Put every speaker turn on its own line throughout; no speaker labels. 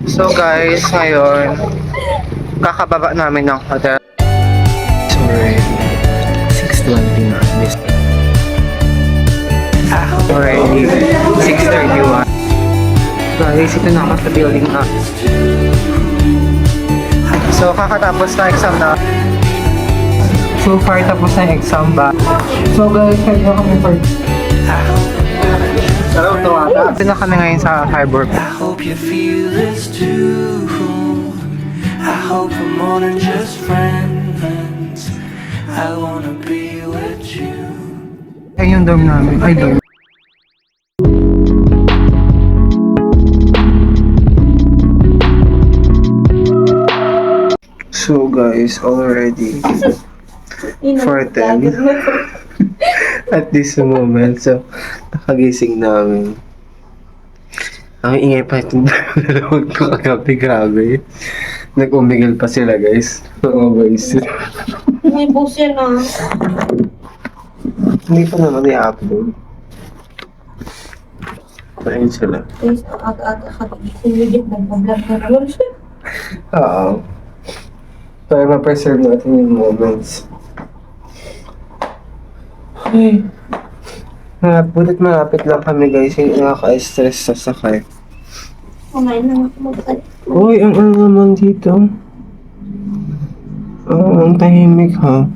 So guys, ngayon, kakababa namin ng hotel. It's already 6:20 na. This already 6:31. Guys, ito na ako sa building na. So, kakatapos na exam na. So far, tapos na yung exam ba? So guys, kaya kami for... Hello, Tawata. Ito na kami ngayon sa Harbor.
I hope you feel this too. I hope we're more than just friends. I wanna be with you.
Ayun yung dorm namin. Ay, dorm. So guys, already 4:10 at this moment. So, nakagising namin. Ang ingay pa itong dalawang ko kagabi, grabe. Nag-umigil pa sila guys. Mga boys.
May post yan ah.
Hindi pa naman i-upload. Ayun sila.
Guys, ang aga-aga kagising. Legit, nagpa-vlog na naman siya.
Oo. Para ma-preserve natin yung moments. Ay. Butit malapit lang kami guys. Yung nakaka-stress sa sakay.
Kumain na ako mag-alit.
Uy, ang ano naman dito? Ang tahimik ha.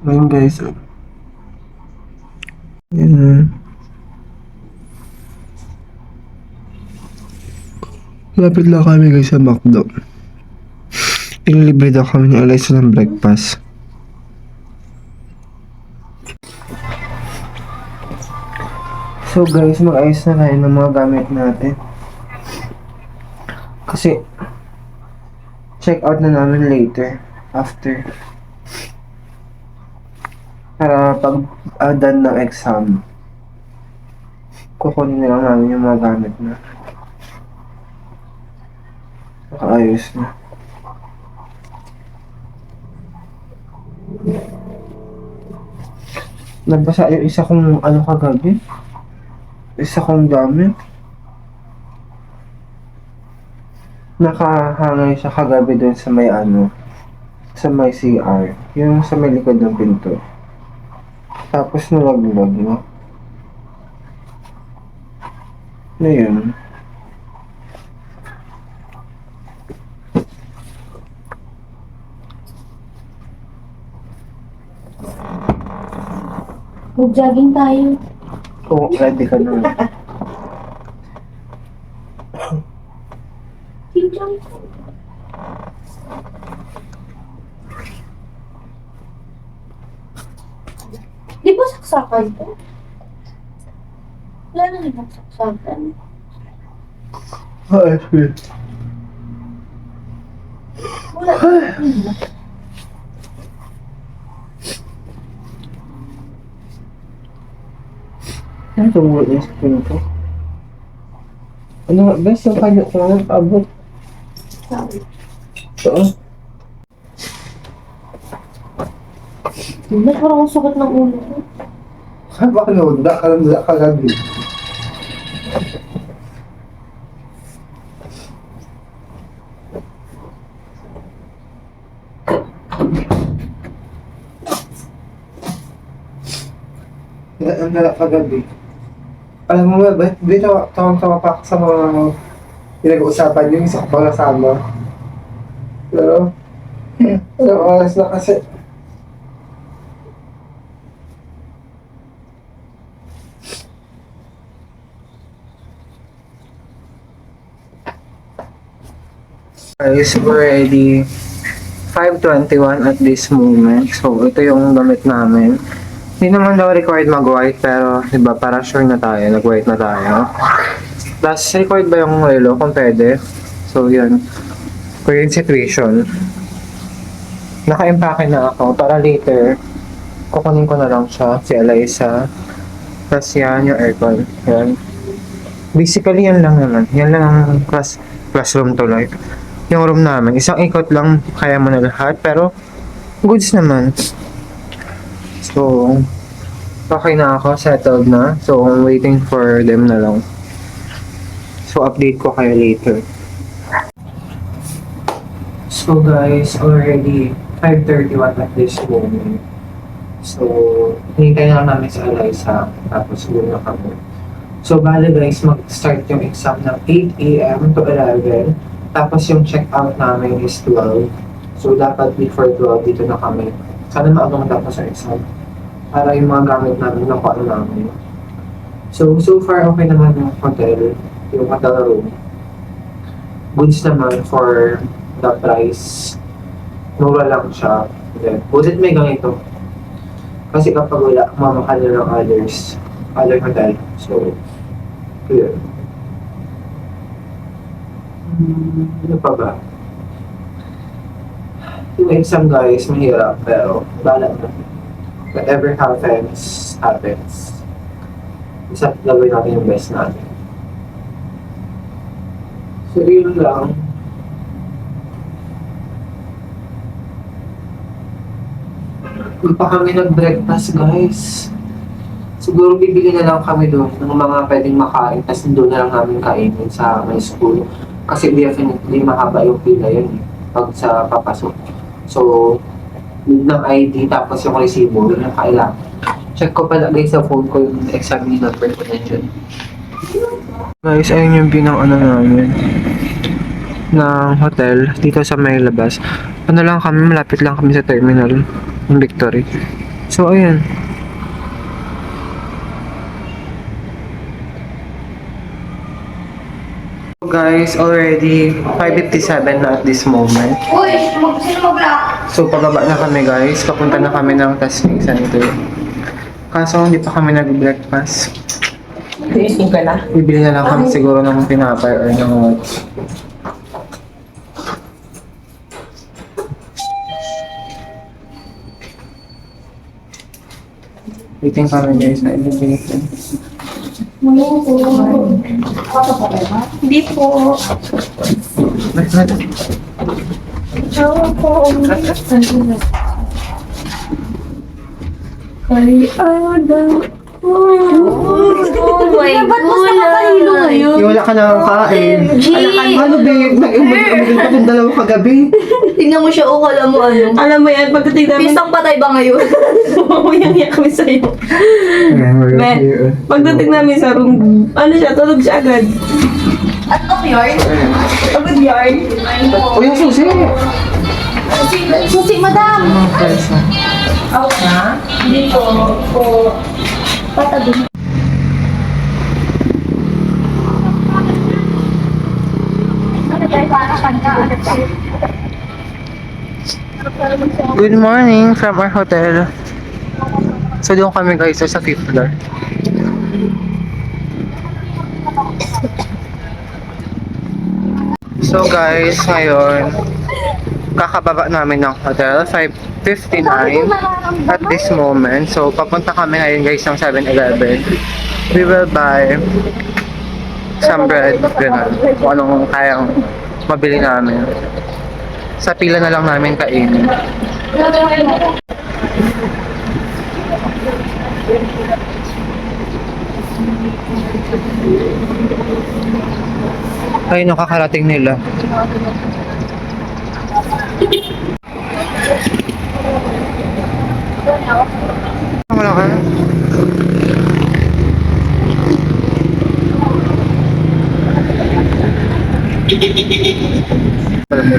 Ayun guys. Ayan. Lapit lang kami guys sa McDo. Ililibre daw kami ng Eliza ng breakfast. So guys, mag-ayos na tayo ng mga gamit natin. Kasi, check out na namin later. After. Para pag done ng exam, kukunin na lang namin yung mga gamit na. Nakaayos na. Nagbasa yung isa kong ano kagabi. Isa kong gamit. Nakahangay siya kagabi doon sa may ano. Sa may CR. Yung sa may likod ng pinto. Tapos nalaglag, no? Na yun.
Mag-jogging tayo.
Oo, ready ka na.
Pinjang. Di ba saksakan to? Wala na ibang saksakan.
Ah, shit.
Wala.
Ano tumulo yung screen ko? Ano nga, best yung kanya ko nga paabot.
Sorry.
Oo.
Ba't parang ang sukat ng ulo ko?
Baka nawanda ka gabi. Nawanda ka gabi. Alam mo nga, ba't di tawang-tawa pa ako sa mga pinag-uusapan yung isa ko pang nasama. Pero, ilang oras na kasi. Guys, we're already 5:21 at this moment. So, ito yung damit namin. Hindi naman daw required mag-white, pero diba, para sure na tayo, nag-white na tayo. Plus, required ba yung relo kung pwede? So, yun. Current situation. Naka-empake na ako para later, kukunin ko na lang siya, si Eliza. Tapos yan, yung aircon. Yan. Basically, yan lang naman. Yan lang ang classroom tuloy. Yung room namin, isang ikot lang, kaya mo na lahat, pero goods naman. So, okay na ako, settled na. So, I'm waiting for them na lang. So, update ko kayo later. So, guys, already 5:31 at this moment. So, hinintay na lang namin sa Eliza. Tapos, uwi na kami. So, bale guys, mag-start yung exam ng 8 a.m. to 11. Tapos, yung check-out namin is 12. So, dapat before 12, dito na kami. Sana maaga matapos sa exam. Para yung mga gamit namin, nakuha namin. So far, okay naman yung hotel. Yung hotel room. Goods naman for the price. Mura lang siya. Then, bulit may ganito. Kasi kapag wala, mamahal na ng other hotel. So, yun. Ano pa ba? Yung exam guys, mahirap. Pero, bala na. Whatever happens, happens. Isa, gagawin natin yung best natin. So, yun lang. Hindi pa kami nag-breakfast, guys. Siguro bibili na lang kami doon ng mga pwedeng makain, tapos doon na lang namin kainin sa my school. Kasi definitely mahaba yung pila yun pag sa papasok. So, need ng ID, tapos yung resibo, yun yung kailangan. Check ko pala guys sa phone ko yung examine number ko na dyan. Guys, ayun yung view ng ano namin. Ng hotel, dito sa may labas. Ano lang kami, malapit lang kami sa terminal ng Victory. So, ayun. Guys, already 5:57 na at this moment.
Uy, sino mag-lock?
So, pababa na kami guys. Papunta na kami ng testing center. Kaso, hindi pa kami nag-breakfast.
Tiisin ka na.
Bibili na lang kami siguro ng tinapay or ng what. Waiting kami guys na ibibigay.
Hindi po.
Oh my God! Ba't mas nakakahilo ngayon?
Wala ka na kain. Ano babe? Nag-umagin ka ng dalawa kagabi.
Tingnan mo siya, oh, kala mo ano.
Alam mo yan, pagdating namin,
Pistang patay ba ngayon?
mamuyang-iyak kami sa'yo. Pagdating namin sa room, ano siya, tulog siya agad.
At of yard?
Agad yarn.
O yung susi.
Susi, madam!
Out na?
Hindi po. Patabi.
Good morning from our hotel. So doon kami guys sa 5th floor. So guys, ngayon kakababa namin ng hotel 5:59 at this moment. So papunta kami ngayon guys ng 7-Eleven. We will buy some bread, ganun. Kung anong kayang mabili namin. Sa pila na lang namin kainin. Ay, nakakarating nila. Wala ka na. Alam mo.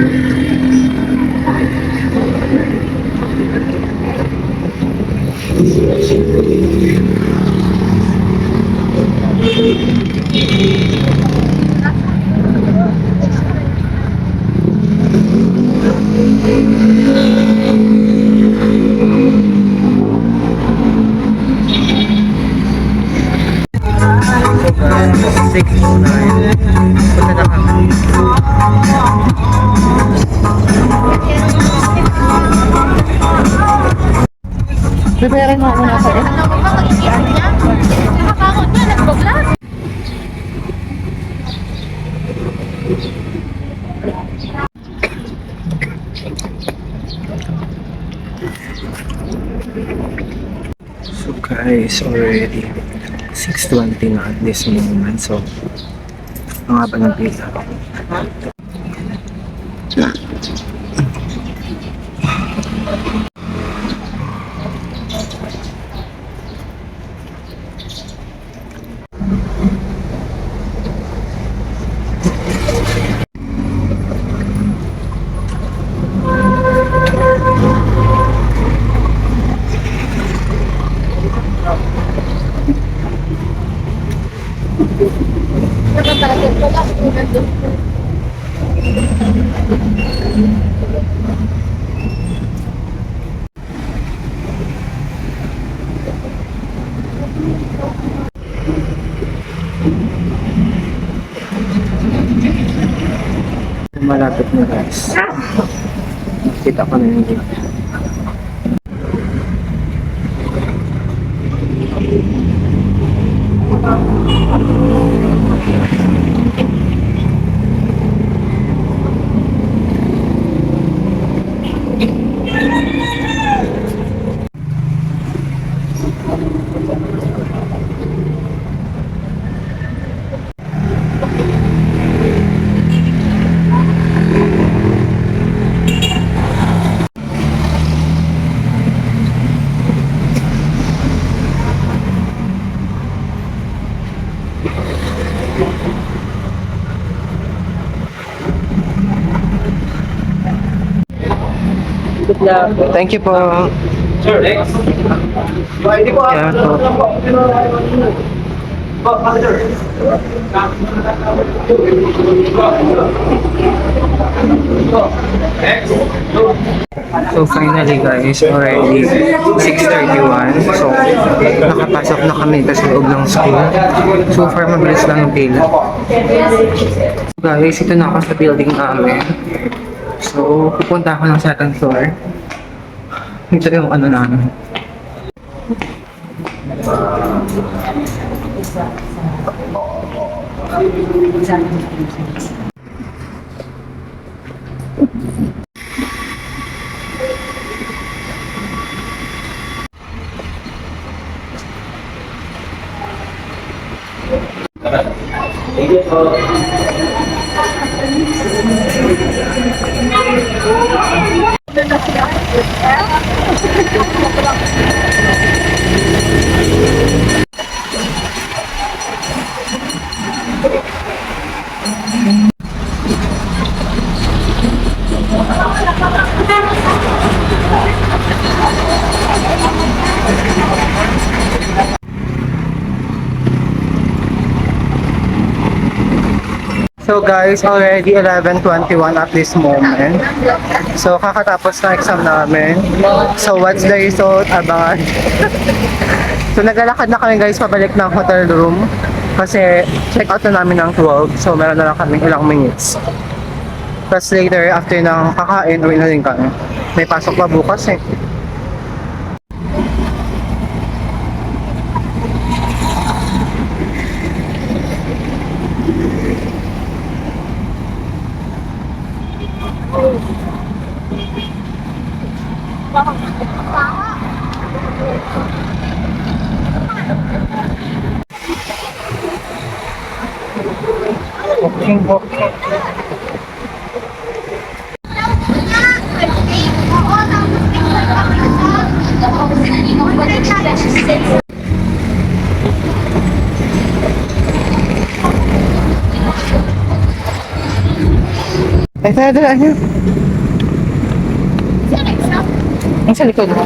So guys, 6:09. Punta na kami. Preparein mo ako nasa eh. So guys, already 6:20 na at this moment. So Ang haba ng pila. Malapit na guys. Kita ko na yung gate.
Good luck.
Thank you po. Yeah, po. So finally guys, already 6:31. So nakapasok na kami sa loob ng school. So far mabilis lang yung pila. Guys, ito na ako sa building namin. So pupunta ako ng second floor. Ito yung ano namin. So guys, already 11:21 at this moment. So kakatapos na exam namin. So what's the result? Abangan. So naglalakad na kami guys pabalik ng hotel room. Kasi check out na namin ng 12. So meron na lang kami ilang minutes. Tapos later, after ng kakain, uwi na rin kami. May pasok pa bukas eh. Okay. Ay, dala niyo. Ang sa likod mo.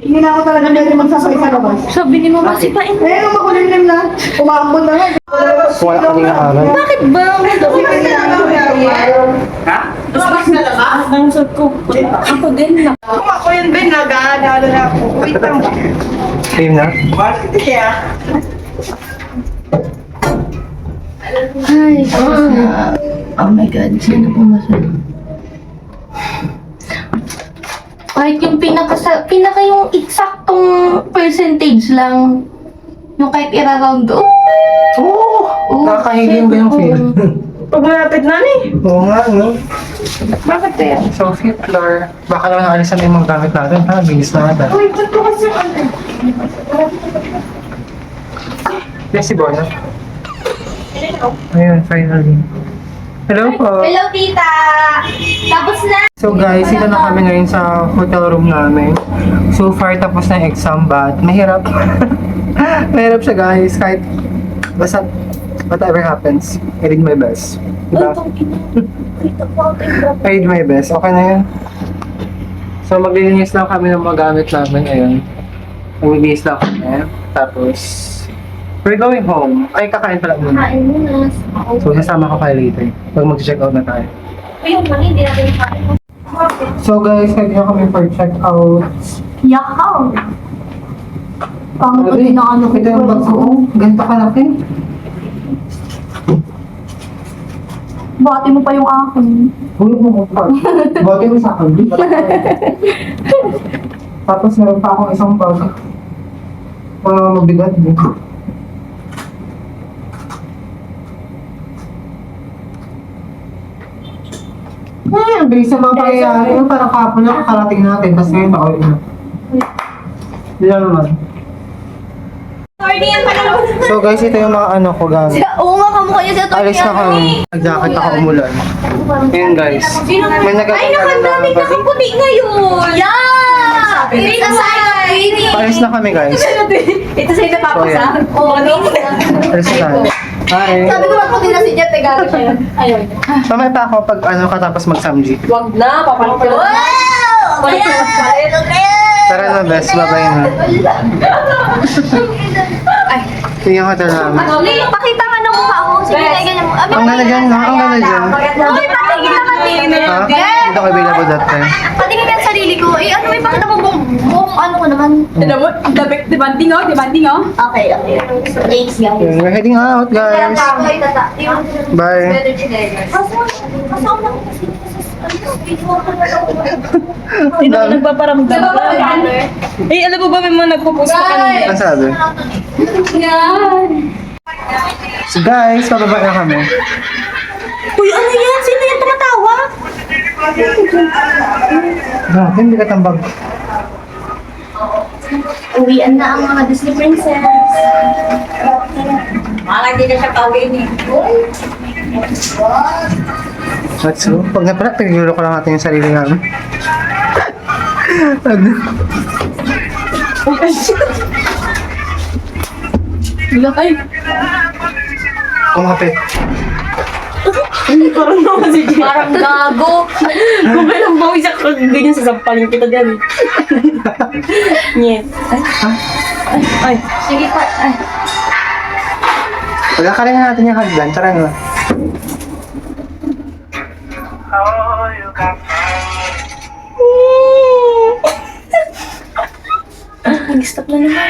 Hindi na ako talaga pwede magsasakay sa labas.
Sabi ni Mama, sipain mo.
Eh, makulimlim na. Umaambon na nga.
Wala kanina aral.
Bakit ba?
Ha? Lumabas na labas?
Ang sagot ko. Ako din na.
Kung ako yun, Ben, nag-aadalo na ako. Wait lang.
Same na?
Bakit kaya?
Ay, oh my God. Sana pumasok. Kahit yung pinaka yung eksaktong percentage lang, yung kahit i-round up.
Oo! Nakakahiging ba yung feel?
Pag malapit na ni.
Oo nga, no?
Bakit kaya?
So, fifth floor. Baka naman naalisan na yung mga gamit natin. Ha, bilis na natin.
Uy, ba't ko kasi ano?
Yes, si Bona. Ayun, finally. Hello po.
Hello, tita! Tapos na!
So guys, ito na kami ngayon sa hotel room namin. So far, tapos na yung exam, but mahirap. Mahirap siya guys, kahit basta whatever happens, I did my best. Diba? I did my best. Okay na yun. So maglilinis lang kami ng mga gamit namin ngayon. Maglilinis lang kami. Tapos, we're going home. Ay, kakain pala muna.
Kain mo na.
So, sasama ko kayo later. Pag mag-check out na tayo.
Ayun, mali, hindi natin kain.
So guys, ready na kami for check out.
Yakaw! Pangit ko din ang ano ko.
Ito yung bag ko. Oh, ganito kalaki.
Bati mo pa yung akin.
Uy, mo pa. Bote mo sa akin. Tapos meron pa akong isang bag. Mabigat din. Ang bilis na mga pangyayari. Parang kapon na kakarating natin. Tapos ngayon ako yun. Hindi lang naman. So guys, ito yung mga ano ko gamit.
Oo nga, kamukha niya sa
Alis na kami. Nag-jacket ako umulan. Ayun guys. May
Ay,
nagkakaroon
nakandami
na
ka puti ngayon! Yeah! Ito sa'yo, Queenie!
Paalis na kami guys.
Ito sa'yo napapasa? Oo, ano?
Alis na tayo. Hi.
Sabi ko lang puti na si Jet, tegalo siya. Ayun.
Mamaya pa ako pag ano katapos mag-samji.
Wag na, papalit ka.
Wow!
Tara na best, bye-bye na. Tingnan ko talaga.
Pakita nga ng mukha mo. Sige, ganyan mo.
Ang ganda dyan, no? Ang ganda dyan.
Uy, patingin naman din.
Ha? Hindi ako available that time.
Patingin ka sa sarili ko. Eh, ano may pakita mo buong ano ko naman.
Alam mo, demanding oh, demanding oh.
Okay, okay. Thanks, guys.
Yun, we're heading out, guys. Bye.
Sino ka nagpaparamdam? Eh, alam mo ba may mga nagpo-post pa kanina?
Ang sabi? So guys, pababa na kami.
Uy, ano yan? Sino yung tumatawa?
Grabe, hindi ka tambag.
Uwian na ang mga Disney princess.
Mga hindi na siya kawin eh.
Let's go. Pag napala, pinigulo ko lang natin yung sarili namin.
Ay,
Kumapit.
parang naman si Jay.
Parang gago.
Kung kailang bawi siya, ganyan sasampalin kita dyan. Yes. Ay.
Sige pa. Ay.
Pagkakarin na natin yung hagdan. Tara na.
Nag-stop na naman.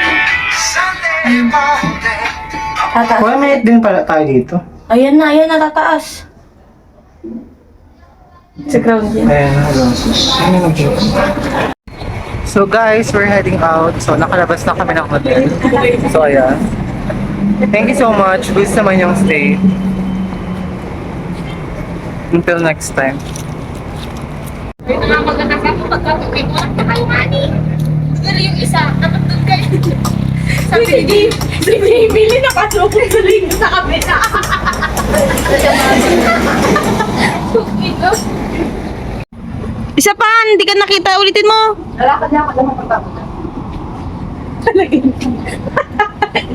Tataas.
1 minute din pala tayo dito.
Ayan na, tataas.
Sa ground yan.
Ayan, hello. So guys, we're heading out. So nakalabas na kami ng hotel. So ayan. Thank you so much. Gusto naman yung stay. Until next time.
Sige, bili na pasok sa linggo sa kapita. Isa pa, hindi ka nakita, ulitin mo.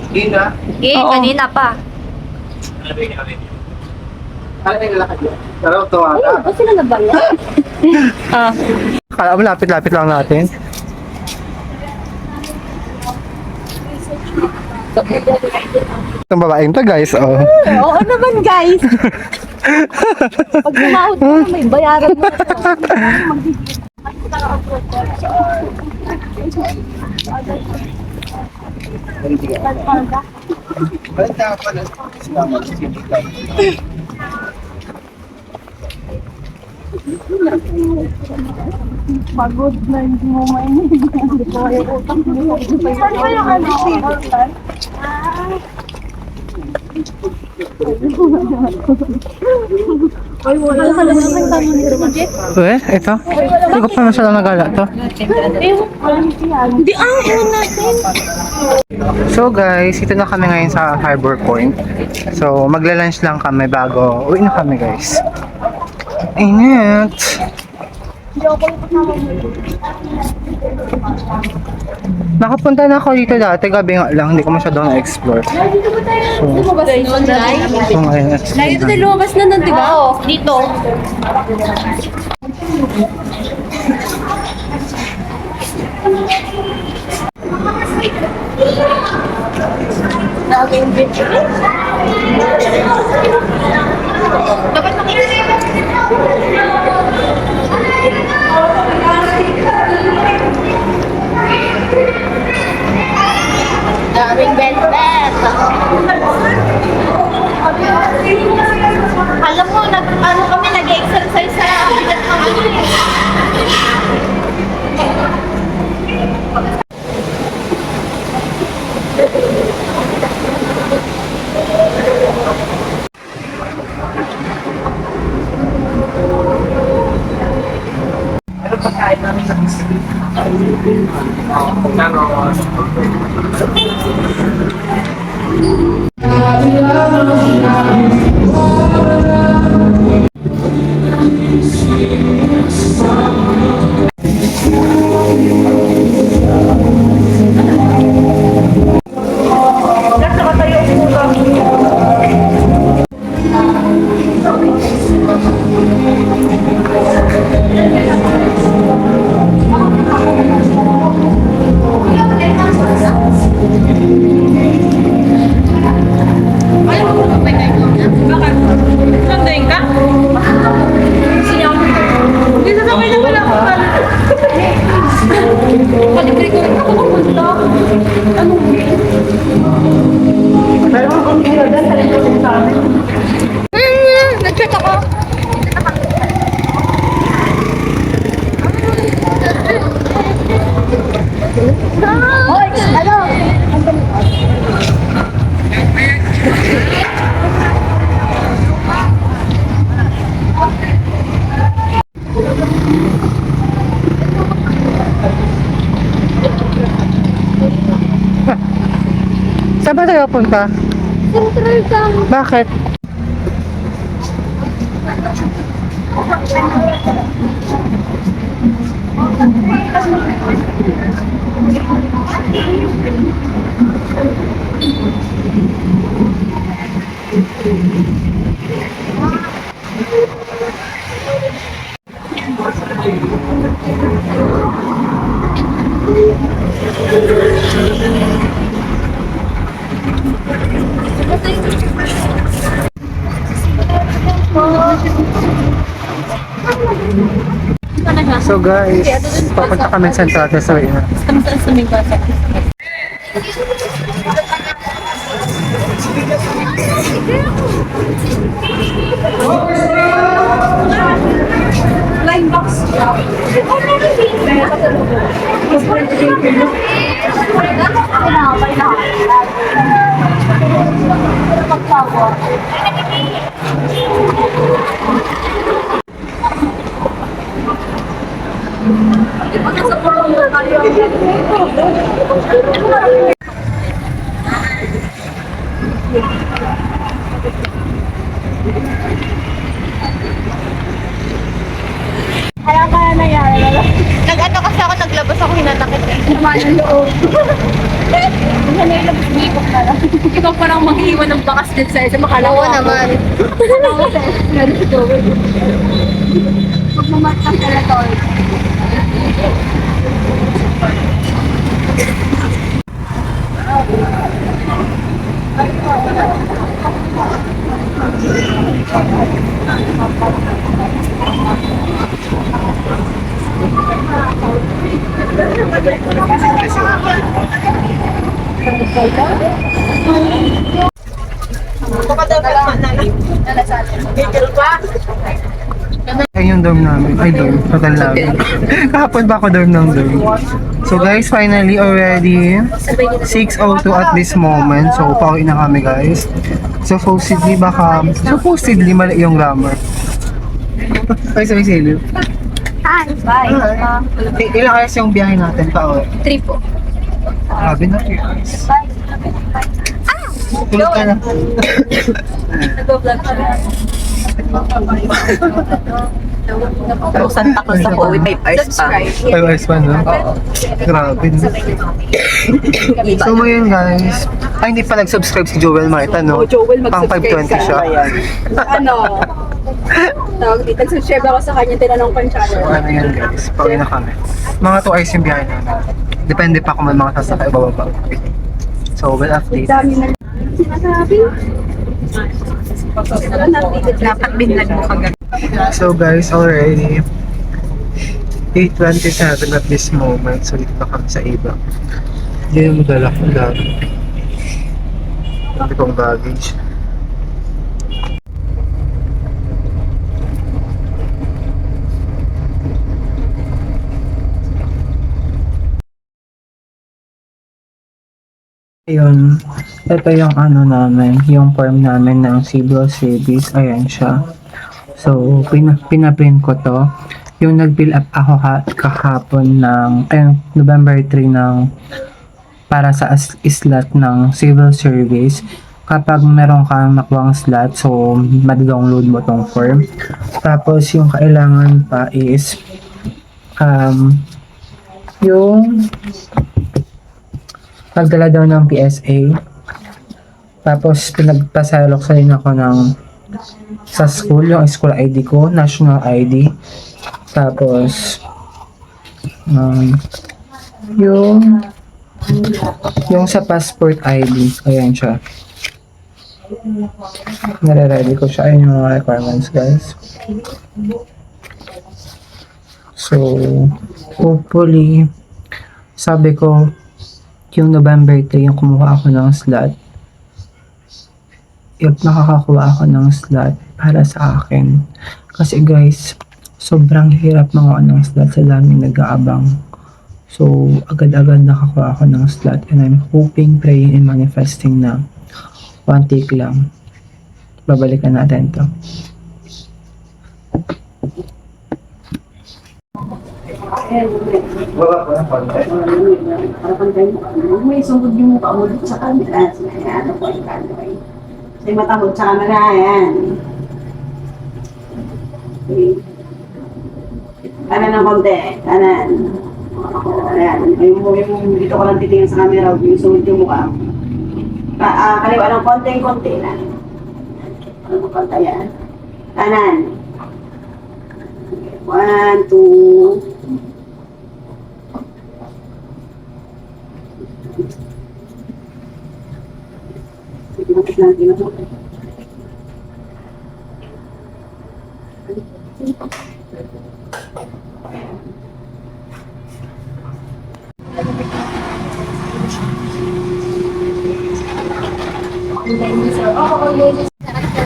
Hindi na.
Eh,
Oo.
kanina pa.
Ano yung lakad yun? Pero tumata.
Ba't sila nabaya?
Ah.
Kala mo lapit-lapit lang natin. Itong babaeng to guys, oh.
Oo naman, guys.
Pag sumahod mo, may bayaran mo.
Pagod na hindi mo mainit. Hindi ko kaya utang. Saan ba yung ano? Ay, wala ka lang naman kami nito.
Ito? Hindi ko pa masyadong nagala to.
Hindi ang natin.
So guys, ito na kami ngayon sa Harbor Point. So magla-lunch lang kami bago uwi na kami guys. Init! Nakapunta na ako dito dati, gabi nga lang, hindi ko masyadong na-explore. So ngayon,
Dito tayo lumabas na nun, di ba? Oo, dito. Dapat makikita. Daming belt-belt. Alam mo, ano kami, nag-exercise sa bigat ng ano eh. Nandayin ka? Hindi sa sabay na wala ko. Palibre ko rin ako pupunta. Anong nag-check ako. Hoy, ano?
saan ba tayo punta?
Central Bank.
Bakit? So guys, papunta kami sa Central Quezon.
Kami sa may basa. Line box. Kaya nangyari. Nag-ano kasi ako, naglabas ako, hinanakit eh. Naman ang loob. Nangyayalabas dito ka lang. Ikaw parang mag-iwan ng bakas din sa isa, makala ko. Oo naman. Ako sa meron ito. Magmamat ka sa tol.
Ayun yung dorm namin. Ay, dorm. Hotel namin. Kahapon ba ako dorm ng dorm? So guys, finally already 6:02 at this moment. So pauwi na kami guys. Supposedly mali yung grammar. Ay, sabi silip.
Hi. Bye.
Ilang oras yung biyahe natin pa uwi?
3 po.
Grabe na 3 hours. Tulog ka na.
Nag-vlog ka na. Santa Cruz ako with 5 hours pa.
5 hours pa, no? Grabe, no? So ngayon guys, ay hindi pa nag-subscribe si Joel Marta, no?
Joel,
Pang
mag-subscribe
520 siya.
Ano, tawag dito, nag-subscribe ako sa kanya, tinanong ko yung channel.
So ano yan guys, pauwi na kami. Mga 2 hours yung biyahe namin. Depende pa kung may mga sasakay bababa. So, we'll update.
Dami na sinasabi. Dapat binlag mo kagad.
So guys, already 8:27 at this moment. So dito na kami sa iba. Hindi mo dala kong dami. Hindi kong baggage. Ayun, ito yung ano namin, yung form namin ng civil service, ayan siya. So, pinaprint ko to. Yung nag-fill up ako kahapon ng, November 3 ng, para sa slot ng civil service. Kapag meron kang nakuwang slot, so, mad-download mo tong form. Tapos, yung kailangan pa is, yung nagdala daw ng PSA. Tapos pinagpasalok sa rin ako ng sa school, yung school ID ko, national ID. Tapos yung sa passport ID, ayan siya. Nare-ready ko siya. Ayun yung mga requirements guys. So hopefully, sabi ko yung November 3 yung kumuha ako ng slot. If makakakuha ako ng slot para sa akin. Kasi guys, sobrang hirap mga ng slot sa daming nag-aabang. So, agad-agad nakakuha ako ng slot and I'm hoping, praying, and manifesting na one take lang. Babalikan natin to. Wala ko ng content.
May sungkod yung mukha mo dito sa camera. Ano po yung camera? May mata mo sa camera, yan. Okay. Kanan ng konti. Kanan. Ayan. Yung dito ko lang titingin sa camera. Yung sungkod yung mukha. Kaliwa ng konti-konti lang. Ano mo konti yan? Kanan. 1, 2.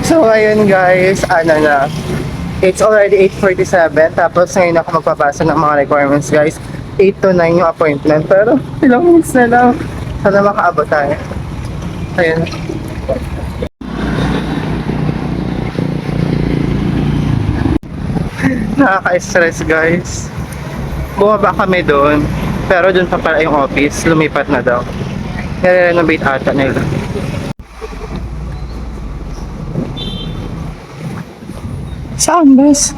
So ayun guys, ano na, it's already 8:47, tapos ngayon ako magpapasa ng mga requirements guys. 8 to 9 yung appointment, pero ilang minutes na lang. Sana makaabot tayo. Ayun. Nakaka-stress guys. Bumaba kami doon, pero doon pa pala yung office, lumipat na daw. Nire-renovate ata nila. Saan, bes?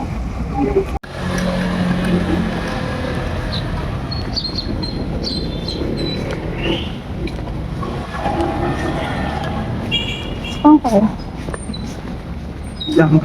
Okay. Lang.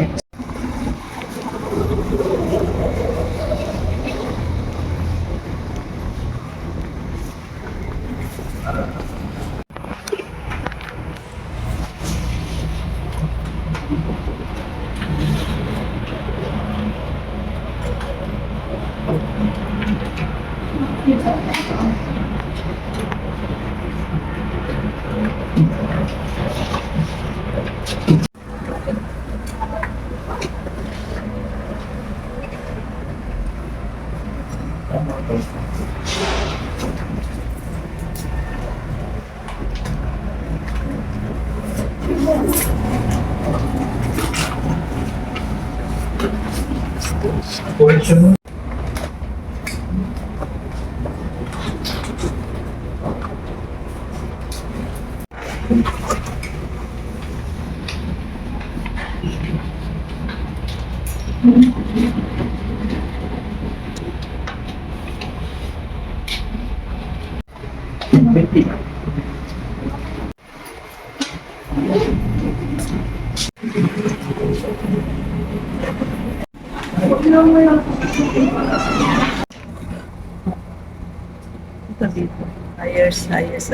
Ayos, ayos.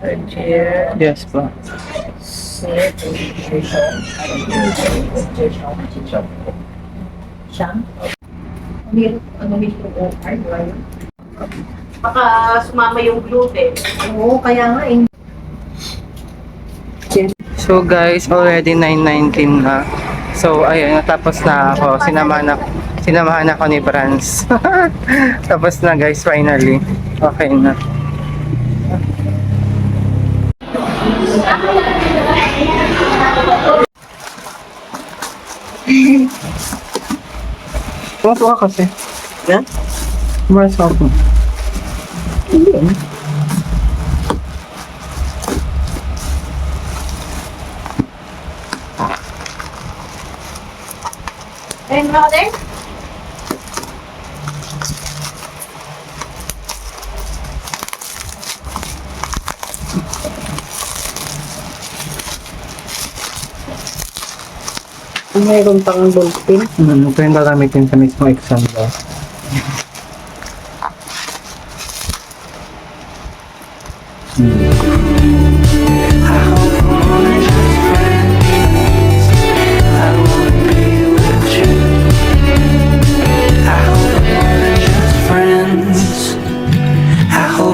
Third year.
Yes po.
Baka sumama yung gluten.
Oo, kaya nga eh.
So guys, already 9:19 na. So ayun, natapos na ako. Sinamahan ako ni Franz. Tapos na guys, finally. Okay na. Pumasok ka kasi.
Yeah?
Pumasok ako.
Ayun ba ka din?
Mayroon pang ballpen.
Ito yung gagamitin sa mismo exam daw.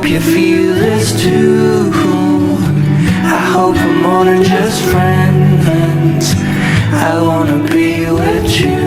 You feel this too. I hope we're more than just friends. I wanna be with you.